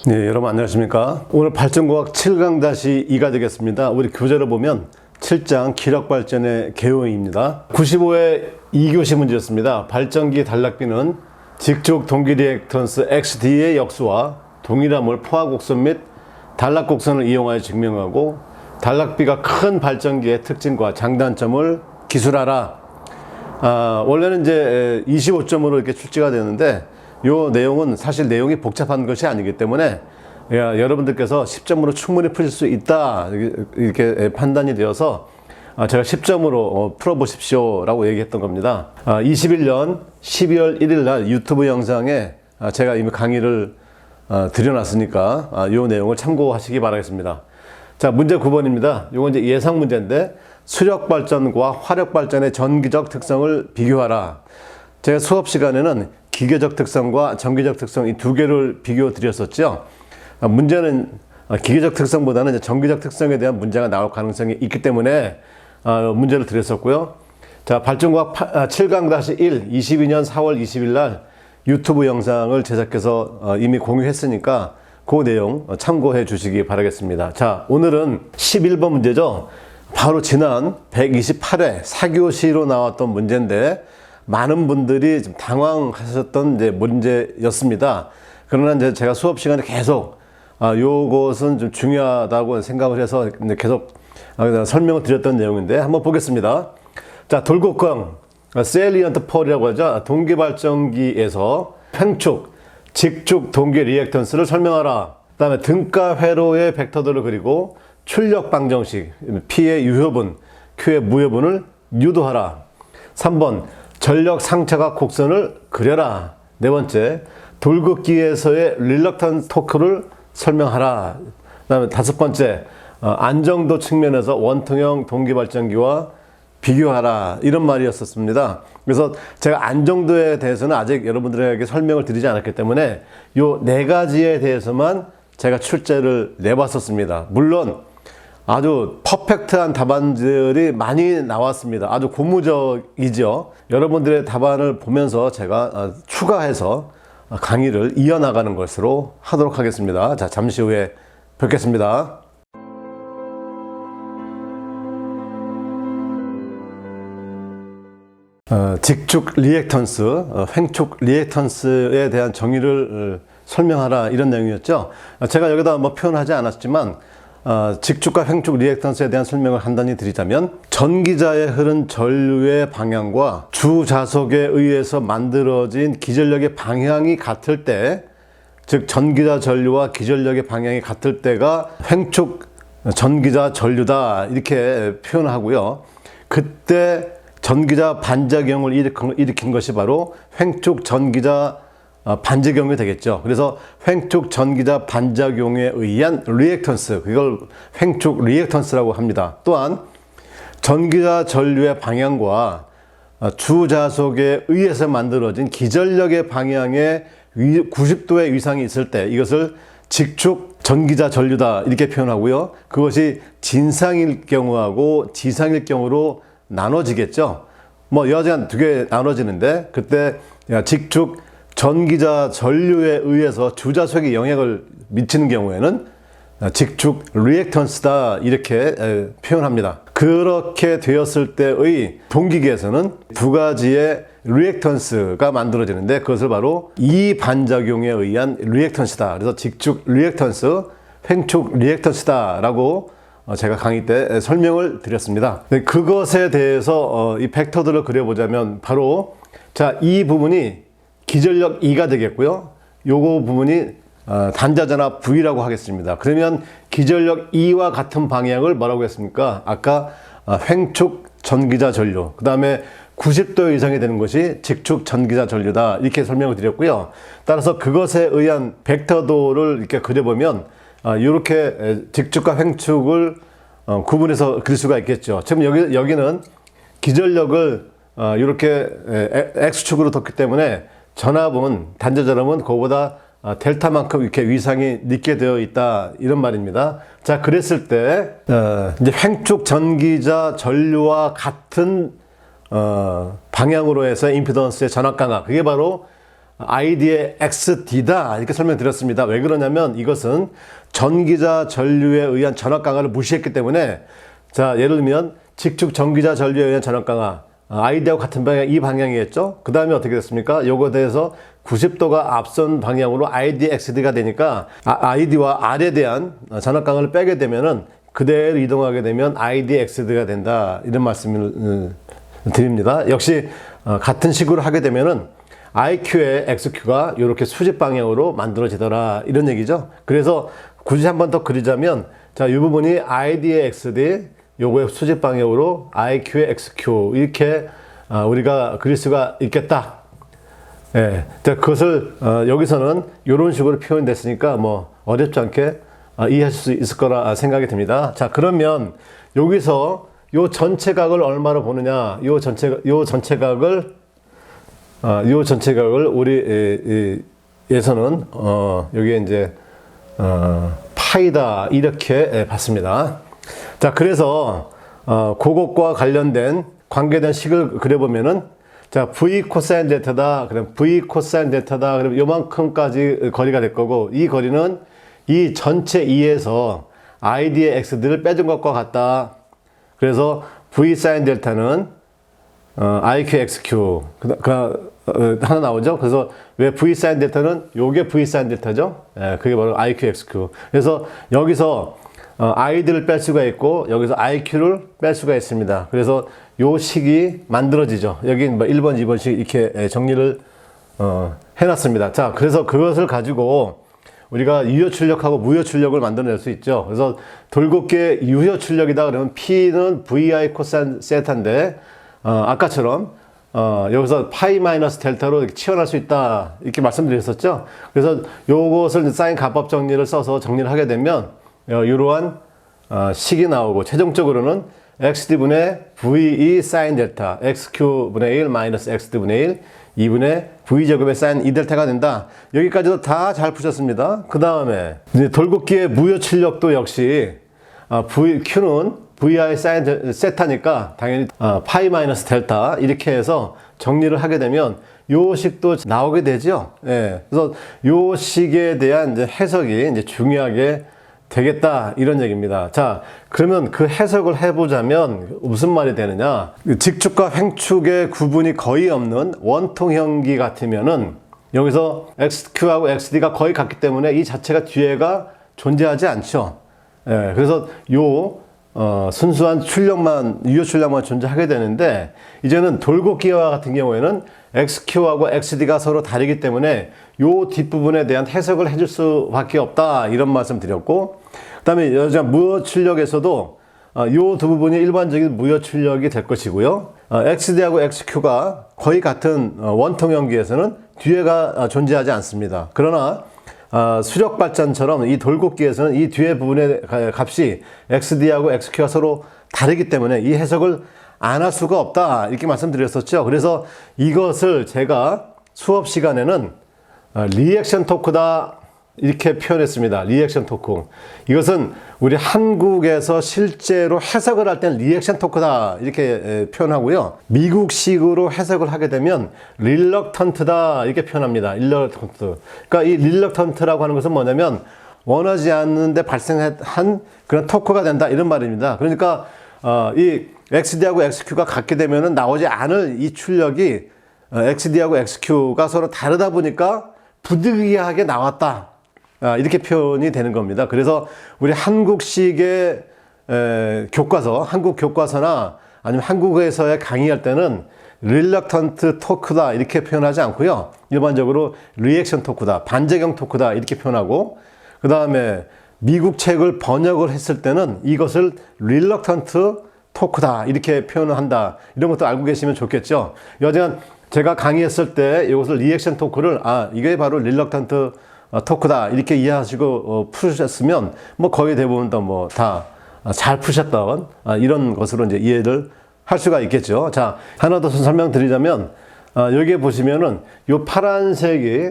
네, 여러분 안녕하십니까? 오늘 발전과학 7강-2가 되겠습니다. 우리 교재를 보면 7장 기력발전의 개요입니다. 95회 2교시 문제였습니다. 발전기 단락비는 직축 동기 리액턴스 XD의 역수와 동일함을 포화곡선 및 단락곡선을 이용하여 증명하고 단락비가 큰 발전기의 특징과 장단점을 기술하라. 원래는 이제 25점으로 이렇게 출제가 되는데 요 내용은 사실 내용이 복잡한 것이 아니기 때문에 여러분들께서 10점으로 충분히 풀릴 수 있다 이렇게 판단이 되어서 제가 10점으로 풀어보십시오 라고 얘기했던 겁니다. 21년 12월 1일 날 유튜브 영상에 제가 이미 강의를 드려놨으니까 요 내용을 참고하시기 바라겠습니다. 자, 문제 9번입니다. 요건 이제 예상 문제인데 수력발전과 화력발전의 전기적 특성을 비교하라. 제가 수업 시간에는 기계적 특성과 전기적 특성 이 두 개를 비교 드렸었죠. 문제는 기계적 특성보다는 이제 전기적 특성에 대한 문제가 나올 가능성이 있기 때문에 문제를 드렸었고요. 자, 발전과학 7강-1 22년 4월 20일 날 유튜브 영상을 제작해서 이미 공유했으니까 그 내용 참고해 주시기 바라겠습니다. 자, 오늘은 11번 문제죠. 바로 지난 128회 4교시로 나왔던 문제인데 많은 분들이 좀 당황하셨던 이제 문제였습니다. 그러나 이제 제가 수업 시간에 계속 요것은 좀 중요하다고 생각을 해서 계속 설명을 드렸던 내용인데 한번 보겠습니다. 자, 돌곡광 salient pole이라고 하죠. 동기발전기에서 횡축, 직축 동기 리액턴스를 설명하라. 그 다음에 등가 회로의 벡터들을 그리고 출력 방정식, P의 유효분, Q의 무효분을 유도하라. 3번 전력 상차각 곡선을 그려라. 네 번째, 돌극기에서의 릴럭턴스 토크를 설명하라. 그 다음에 다섯 번째, 안정도 측면에서 원통형 동기발전기와 비교하라. 이런 말이었었습니다. 그래서 제가 안정도에 대해서는 아직 여러분들에게 설명을 드리지 않았기 때문에 요 네 가지에 대해서만 제가 출제를 내봤었습니다. 물론 아주 퍼펙트한 답안들이 많이 나왔습니다. 아주 고무적이죠. 여러분들의 답안을 보면서 제가 추가해서 강의를 이어나가는 것으로 하도록 하겠습니다. 자, 잠시 후에 뵙겠습니다. 직축 리액턴스, 횡축 리액턴스에 대한 정의를 설명하라 이런 내용이었죠. 제가 여기다 뭐 표현하지 않았지만 직축과 횡축 리액턴스에 대한 설명을 간단히 드리자면 전기자에 흐른 전류의 방향과 주 자석에 의해서 만들어진 기전력의 방향이 같을 때, 즉 전기자 전류와 기전력의 방향이 같을 때가 횡축 전기자 전류다 이렇게 표현하고요. 그때 전기자 반작용을 일으킨 것이 바로 횡축 전기자 반작용이 되겠죠. 그래서 횡축 전기자 반작용에 의한 리액턴스, 그걸 횡축 리액턴스라고 합니다. 또한 전기자 전류의 방향과 주자석에 의해서 만들어진 기전력의 방향에 90도의 위상이 있을 때 이것을 직축 전기자 전류다 이렇게 표현하고요. 그것이 진상일 경우하고 지상일 경우로 나눠지겠죠. 뭐 여하간 두 개 나눠지는데 그때 직축 전기자 전류에 의해서 주자석에 영향을 미치는 경우에는 직축 리액턴스다 이렇게 표현합니다. 그렇게 되었을 때의 동기계에서는 두 가지의 리액턴스가 만들어지는데 그것을 바로 이 반작용에 의한 리액턴스다. 그래서 직축 리액턴스, 횡축 리액턴스다 라고 제가 강의 때 설명을 드렸습니다. 그것에 대해서 이 벡터들을 그려보자면 바로 자, 이 부분이 기전력 E가 되겠고요. 요거 부분이 단자전압 V라고 하겠습니다. 그러면 기전력 E와 같은 방향을 뭐라고 했습니까? 아까 횡축 전기자 전류, 그 다음에 90도 이상이 되는 것이 직축 전기자 전류다 이렇게 설명을 드렸고요. 따라서 그것에 의한 벡터도를 이렇게 그려보면 이렇게 직축과 횡축을 구분해서 그릴 수가 있겠죠. 지금 여기는 기전력을 이렇게 X축으로 뒀기 때문에 전압은, 단자전압은 그거보다 델타만큼 이렇게 위상이 있게 되어 있다 이런 말입니다. 자, 그랬을 때 이제 횡축 전기자 전류와 같은 방향으로 해서 임피던스의 전압 강화, 그게 바로 ID의 XD다 이렇게 설명드렸습니다. 왜 그러냐면 이것은 전기자 전류에 의한 전압 강화를 무시했기 때문에, 자 예를 들면 직축 전기자 전류에 의한 전압 강화, ID하고 같은 방향, 이 방향이겠죠. 그 다음에 어떻게 됐습니까? 요거에 대해서 90도가 앞선 방향으로 ID XD가 되니까 ID와 R에 대한 전압 강화를 빼게 되면은 그대로 이동하게 되면 ID XD가 된다, 이런 말씀을 드립니다. 역시 같은 식으로 하게 되면은 IQ의 XQ가 이렇게 수직 방향으로 만들어지더라, 이런 얘기죠. 그래서 굳이 한 번 더 그리자면, 자, 이 부분이 ID의 XD, 요거의 수직 방향으로 IQ의 XQ, 이렇게 우리가 그릴 수가 있겠다. 예, 그것을 여기서는 이런 식으로 표현됐으니까 뭐 어렵지 않게 이해할 수 있을 거라 생각이 듭니다. 자, 그러면 여기서 요 전체각을 얼마로 보느냐? 요 전체각을 우리 에서는 여기에 이제 파이다, 이렇게 봤습니다. 자, 그래서 그것과 관련된 관계된 식을 그려보면은, 자, V 코사인 데타다. 그럼 V 코사인 데타다. 그럼 요만큼까지 거리가 될 거고, 이 거리는 이 전체 2에서 ID의 XD를 빼준 것과 같다. 그래서 V 사인 델타는 IQ XQ 하나 나오죠. 그래서 왜 V 사인 델타는 요게 V 사인 델타죠. 예, 그게 바로 IQ XQ. 그래서 여기서 ID를 뺄 수가 있고 여기서 IQ를 뺄 수가 있습니다. 그래서 요 식이 만들어지죠. 여기 뭐 1번, 2번씩 이렇게 정리를 해놨습니다. 자, 그래서 그것을 가지고 우리가 유효 출력하고 무효 출력을 만들어낼 수 있죠. 그래서 돌곱게 유효 출력이다 그러면 P는 VI 코사인 세타인데, 아까처럼 여기서 파이 마이너스 델타로 이렇게 치환할 수 있다, 이렇게 말씀드렸었죠. 그래서 요것을 사인 가법 정리를 써서 정리를 하게 되면 이러한 식이 나오고, 최종적으로는 XD분의 VE 사인 델타, XQ분의 1 마이너스 XD분의 1, 2분의 V제곱의 사인 2델타가 된다. 여기까지도 다 잘 푸셨습니다. 그 다음에 돌곱기의 무효 출력도 역시 Q는 VI 사인 세타니까 당연히 파이 마이너스 델타, 이렇게 해서 정리를 하게 되면 요 식도 나오게 되죠. 예. 그래서 요 식에 대한 이제 해석이 이제 중요하게 되겠다, 이런 얘기입니다. 자, 그러면 그 해석을 해보자면 무슨 말이 되느냐? 직축과 횡축의 구분이 거의 없는 원통형기 같으면은 여기서 XQ하고 XD가 거의 같기 때문에 이 자체가 뒤에가 존재하지 않죠. 예, 그래서 요 순수한 출력만, 유효 출력만 존재하게 되는데, 이제는 돌곱기와 같은 경우에는 XQ하고 XD가 서로 다르기 때문에 요 뒷부분에 대한 해석을 해줄 수밖에 없다, 이런 말씀 드렸고, 그 다음에 여자 무효 출력에서도 요 두 부분이 일반적인 무효 출력이 될 것이고요. XD하고 XQ가 거의 같은 원통형기에서는 뒤에가 존재하지 않습니다. 그러나 수력 발전처럼 이 돌곱기에서는 이 뒤에 부분의 값이 XD하고 XQ가 서로 다르기 때문에 이 해석을 안 할 수가 없다, 이렇게 말씀드렸었죠. 그래서 이것을 제가 수업 시간에는 리액션 토크다, 이렇게 표현했습니다. 리액션 토크. 이것은 우리 한국에서 실제로 해석을 할 때는 리액션 토크다, 이렇게 표현하고요. 미국식으로 해석을 하게 되면 릴럭턴트다, 이렇게 표현합니다. 릴럭턴트. 그러니까 이 릴럭턴트라고 하는 것은 뭐냐면 원하지 않는데 발생한 그런 토크가 된다, 이런 말입니다. 그러니까 이 XD하고 XQ가 같게 되면은 나오지 않을 이 출력이 XD하고 XQ가 서로 다르다 보니까 부득이하게 나왔다, 이렇게 표현이 되는 겁니다. 그래서 우리 한국식의 교과서, 한국 교과서나 아니면 한국에서의 강의할 때는 릴럭턴트 토크다, 이렇게 표현하지 않고요. 일반적으로 리액션 토크다, 반작용 토크다, 이렇게 표현하고, 그 다음에 미국 책을 번역을 했을 때는 이것을 릴럭턴트 토크다, 이렇게 표현을 한다, 이런 것도 알고 계시면 좋겠죠. 여하간 제가 강의했을 때 이것을 리액션 토크를 이게 바로 릴럭턴트 토크다, 이렇게 이해하시고 푸셨으면 뭐 거의 대부분 뭐 다 잘 푸셨던 이런 것으로 이제 이해를 할 수가 있겠죠. 자, 하나 더 설명드리자면 여기에 보시면은 요 파란색이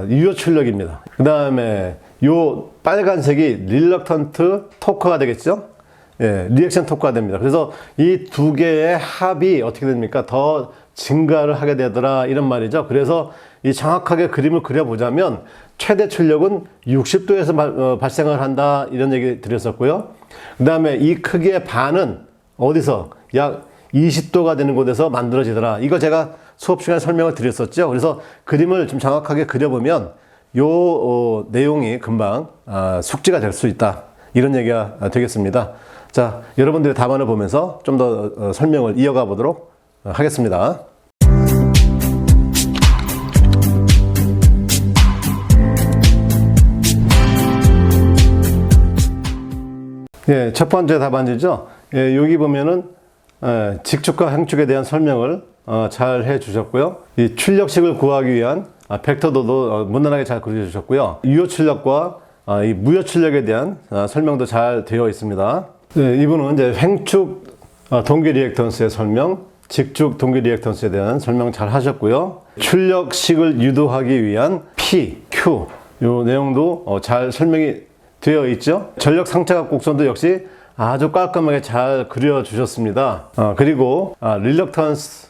유효 출력입니다. 그 다음에 요 빨간색이 릴럭턴트 토크가 되겠죠. 예, 리액션 토크가 됩니다. 그래서 이 두 개의 합이 어떻게 됩니까? 더 증가를 하게 되더라, 이런 말이죠. 그래서 이 정확하게 그림을 그려보자면 최대 출력은 60도에서 발생을 한다, 이런 얘기 드렸었고요. 그 다음에 이 크기의 반은 어디서 약 20도가 되는 곳에서 만들어지더라. 이거 제가 수업 시간에 설명을 드렸었죠. 그래서 그림을 좀 정확하게 그려보면 요 내용이 금방 숙지가 될 수 있다, 이런 얘기가 되겠습니다. 자, 여러분들의 답안을 보면서 좀 더 설명을 이어가 보도록 하겠습니다. 예, 첫 번째 답안지죠. 예, 여기 보면은 직축과 행축에 대한 설명을 잘 해주셨고요. 이 출력식을 구하기 위한 벡터도도 무난하게 잘 그려주셨고요. 유효 출력과 이 무효 출력에 대한 설명도 잘 되어 있습니다. 네, 이분은 이제 행축 동기 리액턴스의 설명, 직축 동기 리액턴스에 대한 설명 잘 하셨고요. 출력식을 유도하기 위한 P, Q 요 내용도 잘 설명이 되어 있죠. 전력 상차각 곡선도 역시 아주 깔끔하게 잘 그려주셨습니다. 그리고 릴럭턴스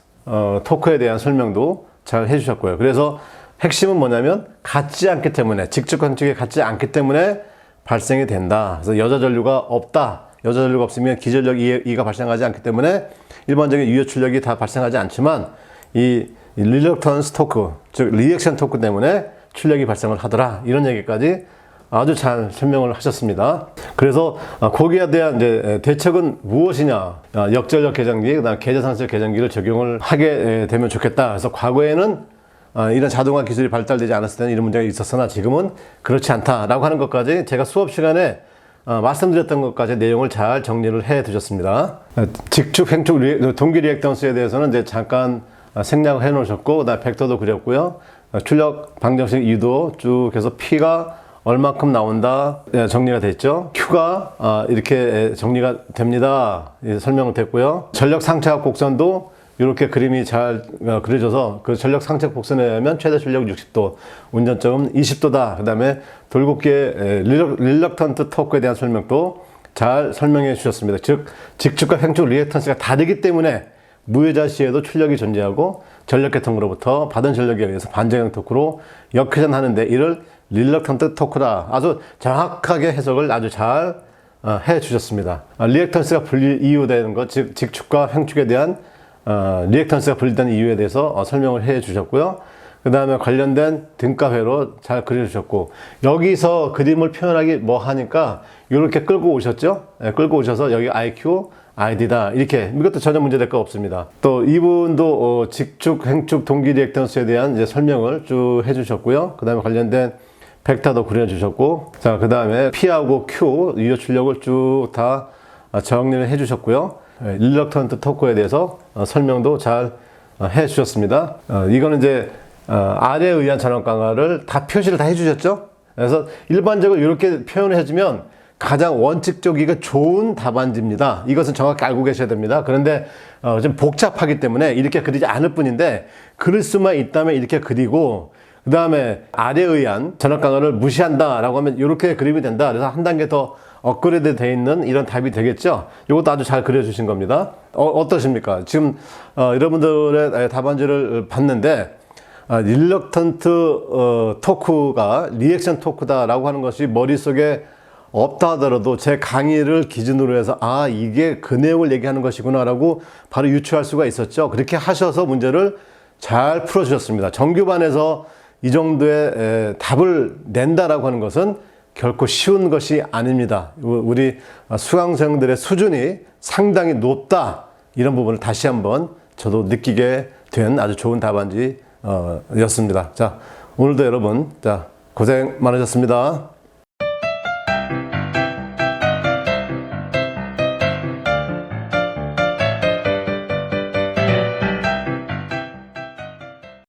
토크에 대한 설명도 잘 해주셨고요. 그래서 핵심은 뭐냐면 같지 않기 때문에, 직축 행축이 같지 않기 때문에 발생이 된다. 그래서 여자 전류가 없다. 여자 전류가 없으면 기전력 2가 발생하지 않기 때문에 일반적인 유효 출력이 다 발생하지 않지만 이 릴럭턴스 토크, 즉 리액션 토크 때문에 출력이 발생을 하더라. 이런 얘기까지 아주 잘 설명을 하셨습니다. 그래서 거기에 대한 이제 대책은 무엇이냐? 역전력 계전기, 그다음 계제산술 계전기를 적용을 하게 되면 좋겠다. 그래서 과거에는 이런 자동화 기술이 발달되지 않았을 때는 이런 문제가 있었으나 지금은 그렇지 않다라고 하는 것까지 제가 수업 시간에 말씀드렸던 것까지 내용을 잘 정리를 해 두셨습니다. 직축, 행축, 동기 리액턴스에 대해서는 이제 잠깐 생략을 해 놓으셨고, 그다음 벡터도 그렸고요. 출력 방정식 유도 쭉 해서 P가 얼마큼 나온다 정리가 됐죠. Q가 이렇게 정리가 됩니다. 설명을 됐고요. 전력 상차각 곡선도 이렇게 그림이 잘 그려져서 그 전력 상차각 곡선에 의하면 최대 출력 60도, 운전점은 20도다. 그 다음에 돌곡기의 릴럭턴트 토크에 대한 설명도 잘 설명해 주셨습니다. 즉 직축과 행축 리액턴스가 다르기 때문에 무효자 시에도 출력이 존재하고 전력계통으로부터 받은 전력에 의해서 반정형 토크로 역회전하는데 이를 릴럭턴트 토크다. 아주 정확하게 해석을 아주 잘 해 주셨습니다. 리액턴스가 분리 이유되는 것, 즉 직축과 행축에 대한 리액턴스가 분리되는 이유에 대해서 설명을 해 주셨고요. 그 다음에 관련된 등가회로 잘 그려주셨고, 여기서 그림을 표현하기 뭐 하니까 이렇게 끌고 오셨죠. 끌고 오셔서 여기 IQ, ID다, 이렇게. 이것도 전혀 문제될 거 없습니다. 또 이분도 직축, 행축, 동기 리액턴스에 대한 이제 설명을 쭉 해주셨고요. 그 다음에 관련된 벡터도 그려주셨고, 자, 그 다음에 P하고 Q, 유효 출력을 쭉 다 정리를 해주셨고요. 릴럭턴트 토크에 대해서 설명도 잘 해주셨습니다. 이거는 이제 R에 의한 전원 강화를 다 표시를 다 해주셨죠. 그래서 일반적으로 이렇게 표현을 해주면 가장 원칙적이고 좋은 답안지입니다. 이것은 정확히 알고 계셔야 됩니다. 그런데 좀 복잡하기 때문에 이렇게 그리지 않을 뿐인데, 그릴 수만 있다면 이렇게 그리고, 그 다음에 R에 의한 전원 강화를 무시한다 라고 하면 이렇게 그림이 된다. 그래서 한 단계 더 업그레이드 되어 있는 이런 답이 되겠죠. 이것도 아주 잘 그려주신 겁니다. 어떠십니까? 지금 여러분들의 답안지를 봤는데 릴럭턴트 토크가 리액션 토크다라고 하는 것이 머릿속에 없다 하더라도 제 강의를 기준으로 해서 이게 그 내용을 얘기하는 것이구나 라고 바로 유추할 수가 있었죠. 그렇게 하셔서 문제를 잘 풀어주셨습니다. 정규반에서 이 정도의 답을 낸다라고 하는 것은 결코 쉬운 것이 아닙니다. 우리 수강생들의 수준이 상당히 높다, 이런 부분을 다시 한번 저도 느끼게 된 아주 좋은 답안지 였습니다. 자, 오늘도 여러분 고생 많으셨습니다.